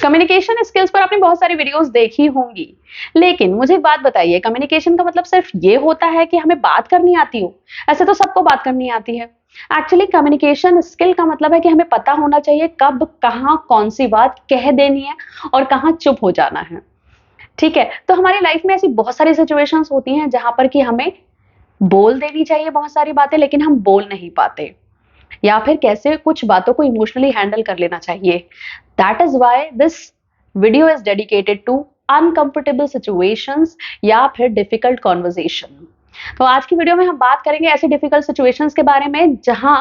Communication skills पर आपने बहुत सारी वीडियोस देखी होंगी, लेकिन मुझे एक बात बताइए, कम्युनिकेशन का मतलब सिर्फ ये होता है कि हमें बात करनी आती हो? ऐसे तो सबको बात करनी आती है। एक्चुअली कम्युनिकेशन स्किल का मतलब है कि हमें पता होना चाहिए कब, कहाँ, कौन सी बात कह देनी है और कहाँ चुप हो जाना है। ठीक है, तो हमारी लाइफ में ऐसी बहुत सारी सिचुएशंस होती हैं जहां पर कि हमें बोल देनी चाहिए बहुत सारी बातें, लेकिन हम बोल नहीं पाते, या फिर कैसे कुछ बातों को इमोशनली हैंडल कर लेना चाहिए। That is why this video is dedicated to uncomfortable situations या फिर डिफिकल्ट कॉन्वर्जेशन। तो आज की वीडियो में हम बात करेंगे ऐसी डिफिकल्ट सिचुएशंस के बारे में जहां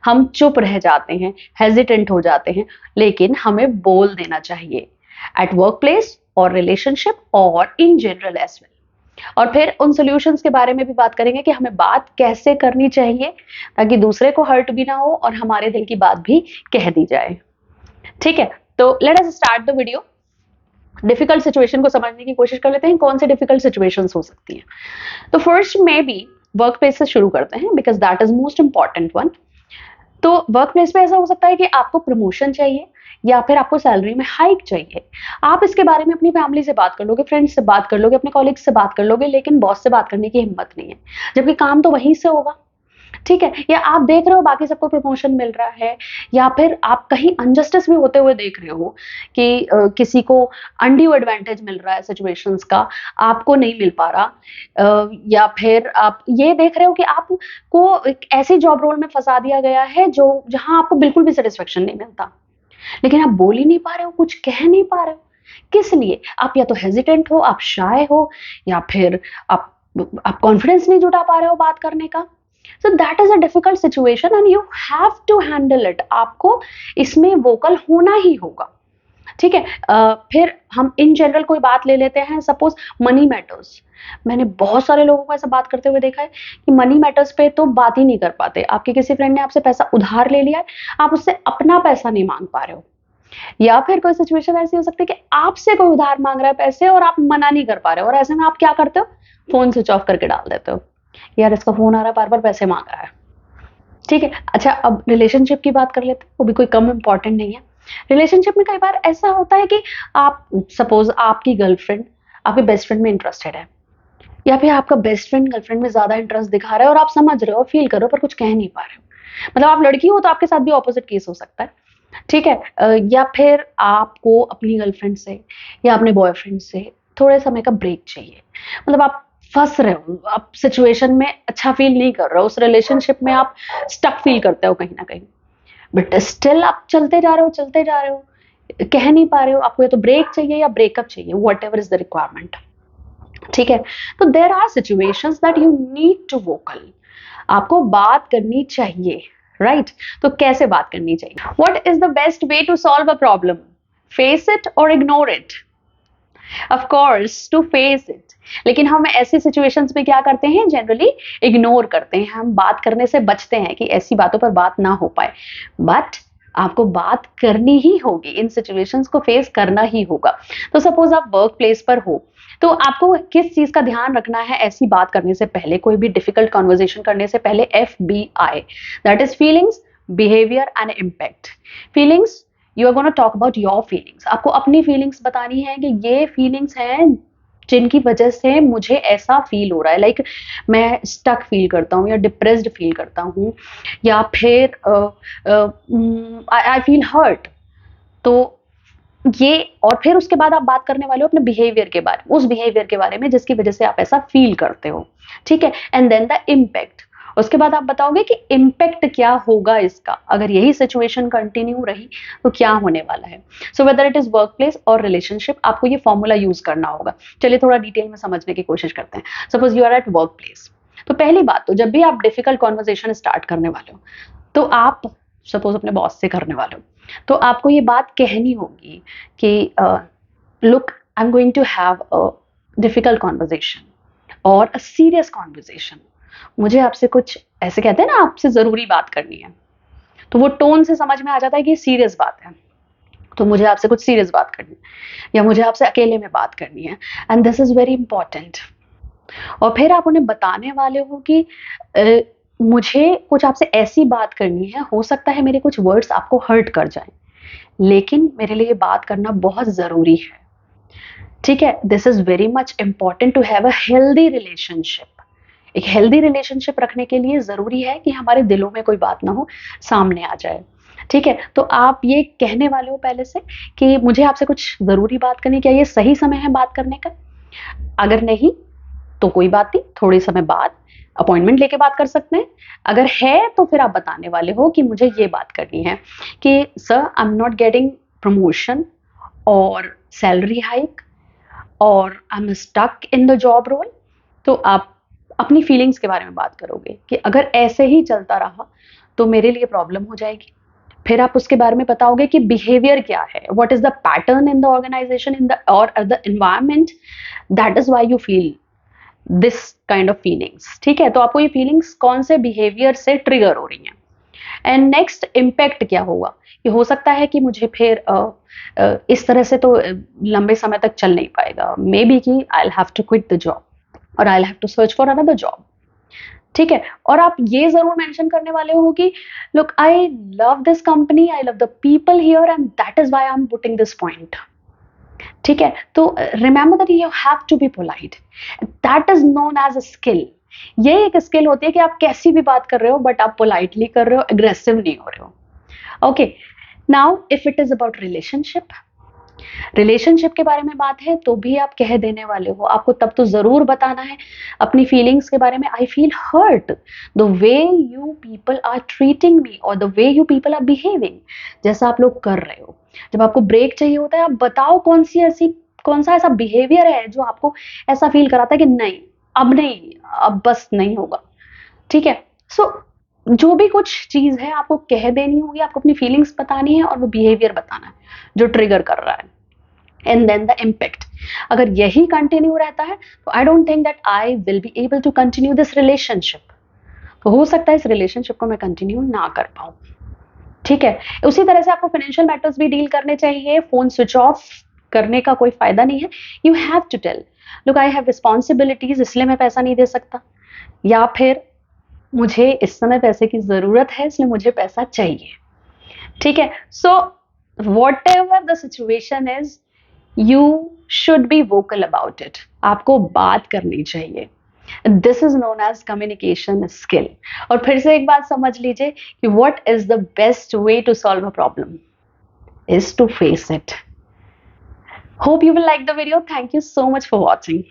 हम चुप रह जाते हैं, हेजिटेंट हो जाते हैं, लेकिन हमें बोल देना चाहिए, एट वर्क प्लेस और रिलेशनशिप और इन जनरल एज वेल। और फिर उन सॉल्यूशंस के बारे में भी बात करेंगे कि हमें बात कैसे करनी चाहिए ताकि दूसरे को हर्ट भी ना हो और हमारे दिल की बात भी कह दी जाए। ठीक है, तो let us start the video. Difficult situation को समझने की कोशिश कर लेते हैं, कौन सी डिफिकल्ट सिचुएशंस हो सकती हैं। तो फर्स्ट में भी वर्क प्लेस से शुरू करते हैं because that is most important one. तो वर्क प्लेस पे ऐसा हो सकता है कि आपको प्रमोशन चाहिए या फिर आपको सैलरी में हाइक चाहिए। आप इसके बारे में अपनी फैमिली से बात कर लोगे, फ्रेंड्स से बात कर लोगे, अपने कॉलीग्स से बात कर लोगे, लेकिन बॉस से बात करने की हिम्मत नहीं है, जबकि काम तो वहीं से होगा। ठीक है, या आप देख रहे हो बाकी सबको प्रमोशन मिल रहा है, या फिर आप कहीं अनजस्टिस भी होते हुए देख रहे हो कि किसी को अनड्यू एडवांटेज मिल रहा है सिचुएशंस का, आपको नहीं मिल पा रहा, या फिर आप ये देख रहे हो कि आपको एक ऐसी जॉब रोल में फंसा दिया गया है जो जहां आपको बिल्कुल भी सेटिस्फेक्शन नहीं मिलता, लेकिन आप बोल ही नहीं पा रहे हो, कुछ कह नहीं पा रहे हो। किस लिए? आप या तो हेजिटेंट हो, आप शाय हो, या फिर आप आप कॉन्फिडेंस नहीं जुटा पा रहे हो बात करने का। So that is a difficult situation and you have to handle it. आपको इसमें वोकल होना ही होगा। ठीक है, फिर हम इन जनरल कोई बात ले लेते हैं, सपोज मनी मैटर्स। मैंने बहुत सारे लोगों को ऐसा बात करते हुए देखा है कि मनी मैटर्स पे तो बात ही नहीं कर पाते। आपके किसी फ्रेंड ने आपसे पैसा उधार ले लिया है, आप उससे अपना पैसा नहीं मांग पा रहे हो, या फिर कोई सिचुएशन ऐसी हो सकती है कि आपसे कोई उधार मांग रहा है पैसे और आप मना नहीं कर पा रहे हो, और ऐसे में आप क्या करते हो? फोन स्विच ऑफ करके डाल देते हो, यार इसका फोन आ रहा है, बार बार पैसे मांग रहा है। ठीक है, अच्छा अब रिलेशनशिप की बात कर लेते हैं, वो भी कोई कम इंपॉर्टेंट नहीं है। रिलेशनशिप में कई बार ऐसा होता है कि आप सपोज आपकी गर्लफ्रेंड आपके बेस्ट फ्रेंड में इंटरेस्टेड है, या फिर आपका बेस्ट फ्रेंड गर्लफ्रेंड में ज्यादा इंटरेस्ट दिखा रहा है और आप समझ रहे हो, फील कर रहे हो, पर कुछ कह नहीं पा रहे हो। मतलब आप लड़की हो तो आपके साथ भी ऑपोजिट केस हो सकता है। ठीक है, या फिर आपको अपनी गर्लफ्रेंड से या अपने बॉयफ्रेंड से थोड़े समय का ब्रेक चाहिए। मतलब आप फंस रहे हो, आप सिचुएशन में अच्छा फील नहीं कर रहे हो, उस रिलेशनशिप में आप स्टक फील करते हो कहीं ना कहीं, बट स्टिल आप चलते जा रहे हो, चलते जा रहे हो, कह नहीं पा रहे हो। आपको या तो ब्रेक चाहिए या ब्रेकअप चाहिए, whatever is the requirement. ठीक है, तो there are situations that you need to vocal. आपको बात करनी चाहिए, राइट? तो कैसे बात करनी चाहिए? What is the best way to solve a problem? Face it और ignore it? Of course to face it, लेकिन हम ऐसी सिचुएशंस में क्या करते हैं? जनरली इग्नोर करते हैं, हम बात करने से बचते हैं कि ऐसी बातों पर बात ना हो पाए। बट आपको बात करनी ही होगी, इन सिचुएशंस को फेस करना ही होगा। तो सपोज आप वर्क प्लेस पर हो, तो आपको किस चीज का ध्यान रखना है ऐसी बात करने से पहले, कोई भी डिफिकल्ट कॉन्वर्जेशन करने से पहले? FBI, that is feelings, behaviour and impact. Feelings, you are gonna talk about your feelings. आपको अपनी फीलिंग्स बतानी है कि ये फीलिंग्स हैं जिनकी वजह से मुझे ऐसा फील हो रहा है, लाइक मैं स्टक फील करता हूँ या डिप्रेस्ड फील करता हूँ, या फिर आई फील हर्ट। तो ये, और फिर उसके बाद आप बात करने वाले हो अपने बिहेवियर के बारे में, उस बिहेवियर के बारे में जिसकी वजह से आप ऐसा फील करते हो। ठीक है, एंड देन द इम्पैक्ट। उसके बाद आप बताओगे कि इम्पैक्ट क्या होगा इसका, अगर यही सिचुएशन कंटिन्यू रही तो क्या होने वाला है। So whether it is work place और रिलेशनशिप, आपको ये फॉर्मूला यूज करना होगा। चलिए थोड़ा डिटेल में समझने की कोशिश करते हैं। Suppose you are at work place, तो पहली बात तो जब भी आप डिफिकल्ट कॉन्वर्जेशन स्टार्ट करने वाले हो, तो आप सपोज अपने बॉस से करने वाले हो, तो आपको ये बात कहनी होगी कि look, I am going to have a difficult conversation और अ सीरियस कॉन्वर्जेशन। मुझे आपसे कुछ, ऐसे कहते हैं ना, आपसे जरूरी बात करनी है, तो वो टोन से समझ में आ जाता है कि सीरियस बात है, तो मुझे आपसे कुछ सीरियस बात करनी है, या मुझे आपसे अकेले में बात करनी है, and this is very important. और फिर आप उन्हें बताने वाले हो कि मुझे कुछ आपसे ऐसी बात करनी है, हो सकता है मेरे कुछ वर्ड्स आपको हर्ट कर जाएं, लेकिन मेरे लिए बात करना बहुत जरूरी है। ठीक है, this is very much important to have a healthy relationship. एक हेल्दी रिलेशनशिप रखने के लिए जरूरी है कि हमारे दिलों में कोई बात ना हो, सामने आ जाए। ठीक है, तो आप ये कहने वाले हो पहले से कि मुझे आपसे कुछ जरूरी बात करनी, क्या ये सही समय है बात करने का? अगर नहीं तो कोई बात नहीं, थोड़े समय बाद अपॉइंटमेंट लेके बात कर सकते हैं। अगर है तो फिर आप बताने वाले हो कि मुझे ये बात करनी है कि sir I am not getting promotion और सैलरी हाइक और I am stuck in the job role. तो आप अपनी फीलिंग्स के बारे में बात करोगे कि अगर ऐसे ही चलता रहा तो मेरे लिए प्रॉब्लम हो जाएगी। फिर आप उसके बारे में बताओगे कि बिहेवियर क्या है, what is the pattern in the organisation in the और the environment, that is why you feel this kind of feelings. ठीक है, तो आपको ये फीलिंग्स कौन से बिहेवियर से ट्रिगर हो रही हैं, एंड नेक्स्ट इम्पैक्ट क्या होगा। कि हो सकता है कि मुझे फिर इस तरह से तो लंबे समय तक चल नहीं पाएगा, मे बी कि I have to quit the job और I have to search for another job. ठीक है, और आप ये जरूर मेंशन करने वाले हो कि look I love this company, I love the people here and that is why I am putting this point. ठीक है, तो remember that you have to be polite, that is known as a skill. ये एक skill होती है कि आप कैसी भी बात कर रहे हो बट आप पोलाइटली कर रहे हो, एग्रेसिव नहीं हो रहे हो। Okay, now if it is about relationship, relationship के बारे में बात है तो भी आप कह देने वाले हो, आपको तब तो जरूर बताना है अपनी फीलिंग्स के बारे में। I feel hurt the way you people are treating me और the way you people are behaving, जैसा आप लोग कर रहे हो। जब आपको ब्रेक चाहिए होता है, आप बताओ कौन सा ऐसा बिहेवियर है जो आपको ऐसा फील कराता है कि नहीं, अब नहीं, अब बस नहीं होगा। ठीक है, सो जो भी कुछ चीज है आपको कह देनी होगी, आपको अपनी फीलिंग्स बतानी है और वो बिहेवियर बताना है जो ट्रिगर कर रहा है, एंड देन द इम्पैक्ट। अगर यही कंटिन्यू रहता है तो I don't think that I will be able to continue this relationship. तो हो सकता है इस रिलेशनशिप को मैं कंटिन्यू ना कर पाऊं। ठीक है, उसी तरह से आपको फाइनेंशियल मैटर्स भी डील करने चाहिए। फोन स्विच ऑफ करने का कोई फायदा नहीं है। You have to tell look I have responsibilities, इसलिए मैं पैसा नहीं दे सकता, या फिर मुझे इस समय पैसे की जरूरत है इसलिए मुझे पैसा चाहिए। ठीक है, so whatever the situation is, you should be vocal about it. आपको बात करनी चाहिए। This is known as communication skill. और फिर से एक बात समझ लीजिए कि what is the best way to solve a problem is to face it. Hope you will like the video. Thank you so much for watching.